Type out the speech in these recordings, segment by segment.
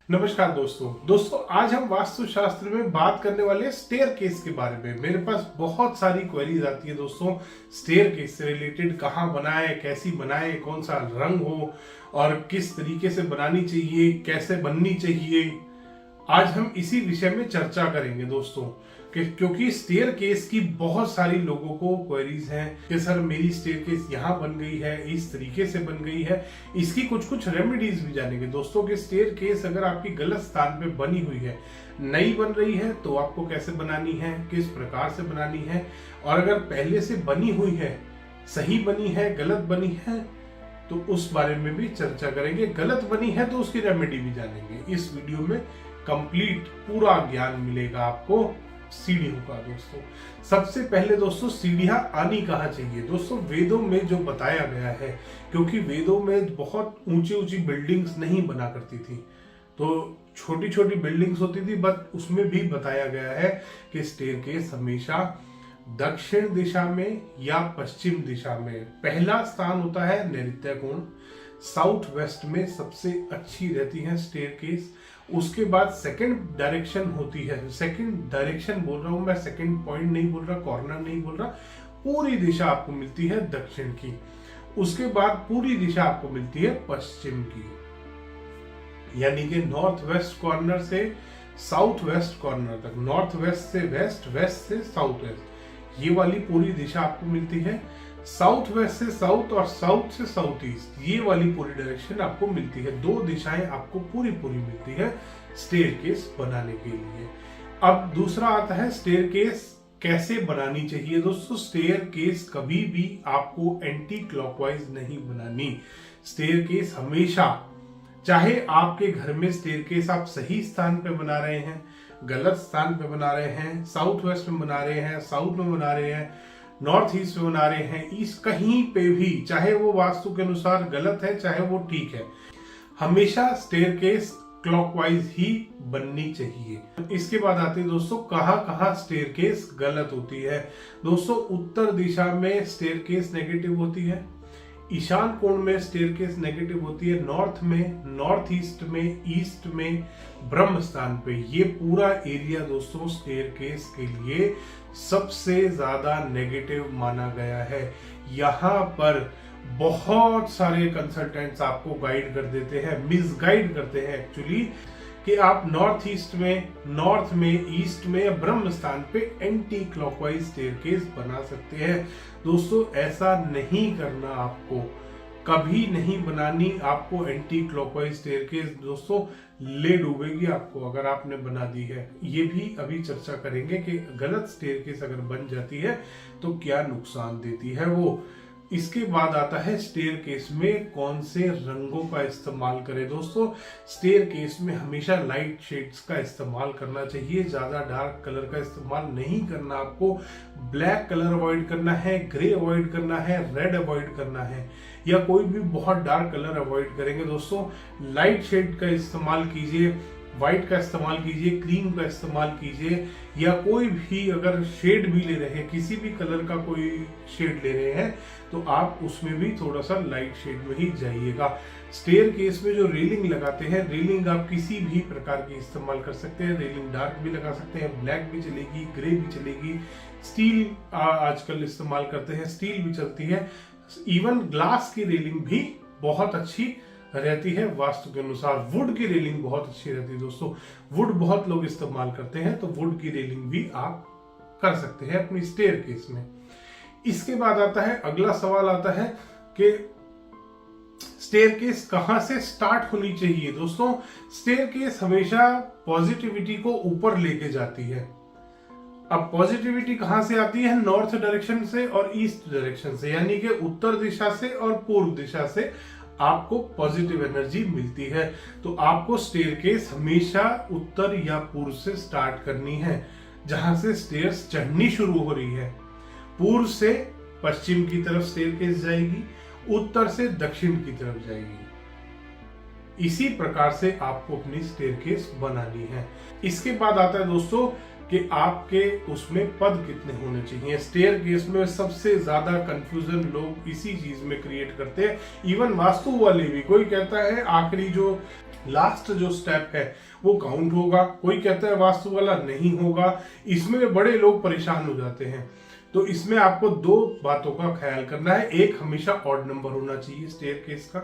नमस्कार दोस्तों आज हम वास्तुशास्त्र में बात करने वाले हैं स्टेयर केस के बारे में। मेरे पास बहुत सारी क्वेरीज आती है दोस्तों, स्टेयर केस से रिलेटेड, कहाँ बनाए, कैसी बनाए, कौन सा रंग हो और किस तरीके से बनानी चाहिए, कैसे बननी चाहिए। आज हम इसी विषय में चर्चा करेंगे दोस्तों क्योंकि स्टेयर केस की बहुत सारी लोगों को क्वेरीज हैं कि सर मेरी स्टेयर केस यहाँ बन गई है, इस तरीके से बन गई है। इसकी कुछ रेमेडीज भी जानेंगे दोस्तों कि स्टेयर केस अगर आपकी गलत स्थान पे बनी हुई है, नई बन रही है, तो आपको कैसे बनानी है, किस प्रकार से बनानी है, और अगर पहले से बनी हुई है, सही बनी है, गलत बनी है, तो उस बारे में भी चर्चा करेंगे। गलत बनी है तो उसकी रेमेडी भी जानेंगे। इस वीडियो में कंप्लीट पूरा ज्ञान मिलेगा आपको सीढ़ियों का। दोस्तों सबसे पहले दोस्तों सीढ़ियां आनी कहाँ चाहिए। दोस्तों वेदों में जो बताया गया है, क्योंकि वेदों में बहुत ऊंची ऊंची बिल्डिंग्स नहीं बना करती थी, तो छोटी छोटी बिल्डिंग्स होती थी, बट उसमें भी बताया गया है कि स्टेयरकेस हमेशा दक्षिण दिशा में या पश्चिम दिशा में, पहला स्थान होता है नैऋत्य कोण, साउथ वेस्ट में सबसे अच्छी रहती है स्टेयरकेस। उसके बाद सेकंड डायरेक्शन होती है, सेकंड डायरेक्शन बोल रहा हूं मैं, सेकंड पॉइंट नहीं बोल रहा, कॉर्नर नहीं बोल रहा, पूरी दिशा आपको मिलती है दक्षिण की। उसके बाद पूरी दिशा आपको मिलती है पश्चिम की, यानी कि नॉर्थ वेस्ट कॉर्नर से साउथ वेस्ट कॉर्नर तक, नॉर्थ वेस्ट से वेस्ट, वेस्ट से साउथ वेस्ट, ये वाली पूरी दिशा आपको मिलती है। साउथ वेस्ट से साउथ और साउथ से साउथ ईस्ट, ये वाली पूरी डायरेक्शन आपको मिलती है। दो दिशाएं आपको पूरी मिलती है स्टेयरकेस बनाने के लिए। अब दूसरा आता है स्टेयरकेस कैसे बनानी चाहिए। दोस्तों स्टेयरकेस कभी भी आपको एंटी क्लॉकवाइज नहीं बनानी। स्टेयरकेस हमेशा, चाहे आपके घर में स्टेयरकेस आप सही स्थान पे बना रहे हैं, गलत स्थान पे बना रहे हैं, साउथ वेस्ट में बना रहे हैं, साउथ में बना रहे हैं, नॉर्थ ईस्ट में बना रहे हैं, ईस्ट, कहीं पे भी, चाहे वो वास्तु के अनुसार गलत है चाहे वो ठीक है, हमेशा स्टेयरकेस क्लॉकवाइज ही बननी चाहिए। इसके बाद आते हैं दोस्तों कहाँ स्टेयरकेस गलत होती है। दोस्तों उत्तर दिशा में स्टेयरकेस नेगेटिव होती है, ईशान कोण में स्टेयरकेस नेगेटिव होती है, नॉर्थ में, नॉर्थ ईस्ट में, ईस्ट में, ब्रह्म स्थान पे, ये पूरा एरिया दोस्तों स्टेयरकेस के लिए सबसे ज्यादा नेगेटिव माना गया है। यहाँ पर बहुत सारे कंसल्टेंट्स आपको गाइड कर देते हैं, मिसगाइड करते हैं एक्चुअली, कि आप नॉर्थ ईस्ट में, नॉर्थ में, ईस्ट में या ब्रह्म स्थान पे एंटी क्लॉकवाइज स्टेयरकेस बना सकते हैं। दोस्तों ऐसा नहीं करना, आपको कभी नहीं बनानी आपको एंटी क्लॉकवाइज स्टेयरकेस। दोस्तों ले डूबेगी आपको अगर आपने बना दी है। ये भी अभी चर्चा करेंगे कि गलत स्टेयरकेस अगर बन जाती है तो क्या नुकसान देती है वो। इसके बाद आता है स्टेयरकेस में कौन से रंगों का इस्तेमाल करें। दोस्तों स्टेयरकेस में हमेशा लाइट शेड्स का इस्तेमाल करना चाहिए, ज्यादा डार्क कलर का इस्तेमाल नहीं करना। आपको ब्लैक कलर अवॉइड करना है, ग्रे अवॉइड करना है, रेड अवॉइड करना है, या कोई भी बहुत डार्क कलर अवॉइड करेंगे। दोस्तों लाइट शेड का इस्तेमाल कीजिए, व्हाइट का इस्तेमाल कीजिए, क्रीम का इस्तेमाल कीजिए, या कोई भी अगर शेड भी ले रहे हैं, किसी भी कलर का कोई शेड ले रहे हैं, तो आप उसमें भी थोड़ा सा लाइट शेड में ही जाइएगा। स्टेयरकेस में जो रेलिंग लगाते हैं, रेलिंग आप किसी भी प्रकार की इस्तेमाल कर सकते हैं। रेलिंग डार्क भी लगा सकते हैं, ब्लैक भी चलेगी, ग्रे भी चलेगी, स्टील आजकल इस्तेमाल करते हैं, स्टील भी चलती है, इवन ग्लास की रेलिंग भी बहुत अच्छी रहती है वास्तु के अनुसार। वुड की रेलिंग बहुत अच्छी रहती है दोस्तों, वुड बहुत लोग इस्तेमाल करते हैं, तो वुड की रेलिंग भी आप कर सकते हैं अपनी स्टेयरकेस में। इसके बाद आता है, अगला सवाल आता है कि स्टेयरकेस कहां से स्टार्ट होनी चाहिए। दोस्तों स्टेयरकेस हमेशा पॉजिटिविटी को ऊपर लेके जाती है। अब पॉजिटिविटी कहां से आती है? नॉर्थ डायरेक्शन से और ईस्ट डायरेक्शन से, यानी कि उत्तर दिशा से और पूर्व दिशा से आपको पॉजिटिव एनर्जी मिलती है। तो आपको स्टेयरकेस हमेशा उत्तर या पूर्व से स्टार्ट करनी है, जहां से स्टेयर्स चढ़नी शुरू हो रही है। पूर्व से पश्चिम की तरफ स्टेयरकेस जाएगी, उत्तर से दक्षिण की तरफ जाएगी। इसी प्रकार से आपको अपनी स्टेयरकेस बनानी है। इसके बाद आता है दोस्तों कि आपके उसमें पद कितने होने चाहिए। स्टेयरकेस में सबसे ज्यादा कंफ्यूजन लोग इसी चीज में क्रिएट करते हैं, इवन वास्तु वाले भी। कोई कहता है आखिरी जो लास्ट जो स्टेप है वो काउंट होगा। कोई कहता है वास्तु वाला नहीं होगा, इसमें बड़े लोग परेशान हो जाते हैं। तो इसमें आपको दो बातों का ख्याल करना है। एक, हमेशा ऑड नंबर होना चाहिए स्टेयरकेस का।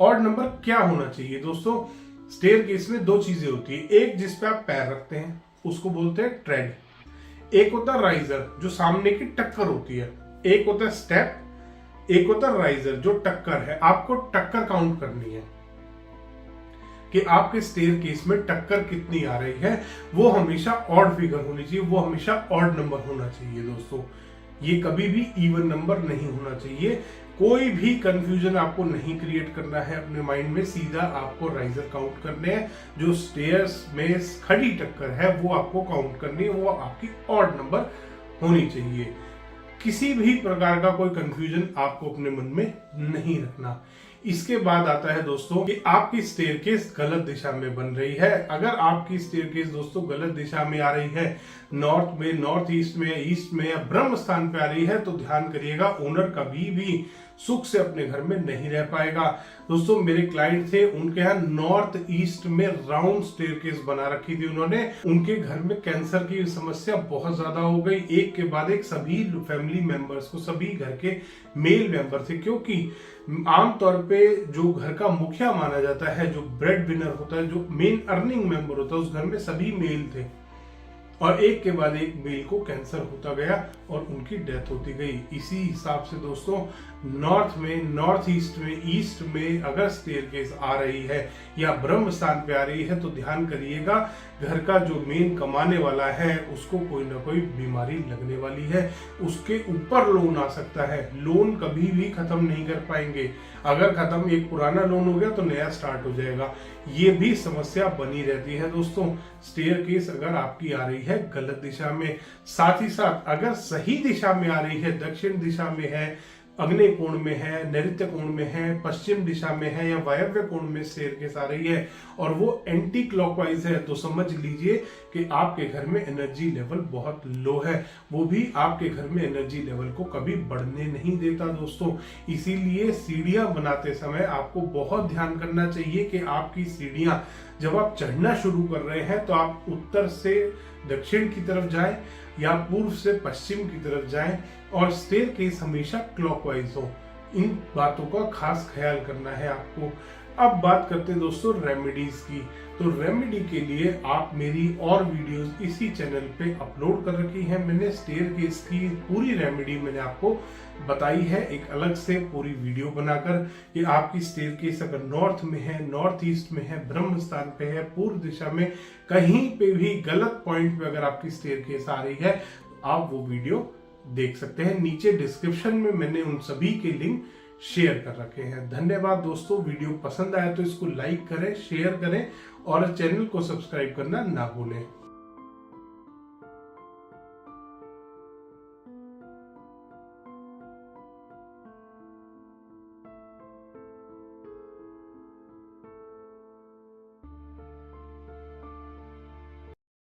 ऑड नंबर क्या होना चाहिए दोस्तों? स्टेयरकेस में दो चीजें होती है। एक, जिस पे आप पैर रखते हैं उसको बोलते हैं ट्रेड। एक होता है राइजर जो सामने की टक्कर होती है। एक होता है स्टेप, एक होता है राइजर जो टक्कर है। आपको टक्कर काउंट करनी है कि आपके स्टेयरकेस में टक्कर कितनी आ रही है। वो हमेशा ऑड फिगर होनी चाहिए, वो हमेशा ऑड नंबर होना चाहिए दोस्तों। ये कभी भी इवन नंबर नहीं होना चाहिए। कोई भी कंफ्यूजन आपको नहीं क्रिएट करना है अपने माइंड में। सीधा आपको राइजर काउंट करने हैं। जो स्टेयर्स में खड़ी टक्कर है वो आपको काउंट करनी है, वो आपकी ऑड नंबर होनी चाहिए। किसी भी प्रकार का कोई कंफ्यूजन आपको अपने मन में नहीं रखना। इसके बाद आता है दोस्तों कि आपकी स्टेयरकेस गलत दिशा में बन रही है। अगर आपकी स्टेयरकेस दोस्तों गलत दिशा में आ रही है, नॉर्थ में, नॉर्थ ईस्ट में, ईस्ट में या ब्रह्म स्थान पे आ रही है, तो ध्यान करिएगा ओनर कभी भी सुख से अपने घर में नहीं रह पाएगा। दोस्तों मेरे क्लाइंट थे, उनके यहाँ नॉर्थ ईस्ट में राउंड स्टेयरकेस बना रखी थी उन्होंने। उनके घर में कैंसर की समस्या बहुत ज्यादा हो गई। एक के बाद एक सभी फैमिली मेंबर्स को, सभी घर के मेल मेंबर थे, क्योंकि आमतौर पे जो घर का मुखिया माना जाता है, जो ब्रेड विनर होता है, जो मेन अर्निंग मेंबर होता है, उस घर में सभी मेल थे और एक के बाद एक मेल को कैंसर होता गया और उनकी डेथ होती गई। इसी हिसाब से दोस्तों नॉर्थ में, नॉर्थ ईस्ट में, ईस्ट में अगर स्टेयरकेस आ रही है या ब्रह्म स्थान पे आ रही है तो ध्यान करिएगा घर का जो मेन कमाने वाला है उसको कोई ना कोई बीमारी लगने वाली है। उसके ऊपर लोन आ सकता है। लोन कभी भी खत्म नहीं कर पाएंगे। अगर खत्म, एक पुराना लोन हो गया तो नया स्टार्ट हो जाएगा। ये भी समस्या बनी रहती है दोस्तों स्टेयरकेस अगर आपकी आ रही है गलत दिशा में। साथ ही साथ अगर सही दिशा में आ रही है, दक्षिण दिशा में है, अग्नि कोण में है, नैऋत्य कोण में है, पश्चिम दिशा में है या वायव्य कोण में स्टेयरकेस आ रही है और वो एंटी क्लॉकवाइज है, तो समझ लीजिए कि आपके घर में एनर्जी लेवल बहुत लो है। वो भी आपके घर में एनर्जी लेवल को कभी बढ़ने नहीं देता दोस्तों। इसीलिए सीढ़ियां बनाते समय आपको बहुत ध्यान करना चाहिए कि आपकी सीढ़ियां जब आप चढ़ना शुरू कर रहे हैं तो आप उत्तर से दक्षिण की तरफ जाएं या पूर्व से पश्चिम की तरफ जाएं और स्टेयरकेस हमेशा क्लॉकवाइज हो। इन बातों का खास ख्याल करना है आपको। अब बात करते हैं दोस्तों रेमेडीज की। तो रेमेडी के लिए आप मेरी और वीडियोस इसी चैनल पे अपलोड कर रखी है। मैंने स्टेयरकेस की पूरी रेमेडी मैंने आपको बताई है एक अलग से पूरी वीडियो बनाकर कि आपकी स्टेयरकेस अगर नॉर्थ में है, नॉर्थ ईस्ट में है, ब्रह्म स्थान पे है, पूर्व दिशा में कहीं पे भी गलत पॉइंट पे अगर आपकी स्टेयरकेस आ रही है तो आप वो वीडियो देख सकते हैं। नीचे डिस्क्रिप्शन में मैंने उन सभी के लिंक शेयर कर रखे हैं। धन्यवाद दोस्तों। वीडियो पसंद आया तो इसको लाइक करें, शेयर करें और चैनल को सब्सक्राइब करना ना भूलें।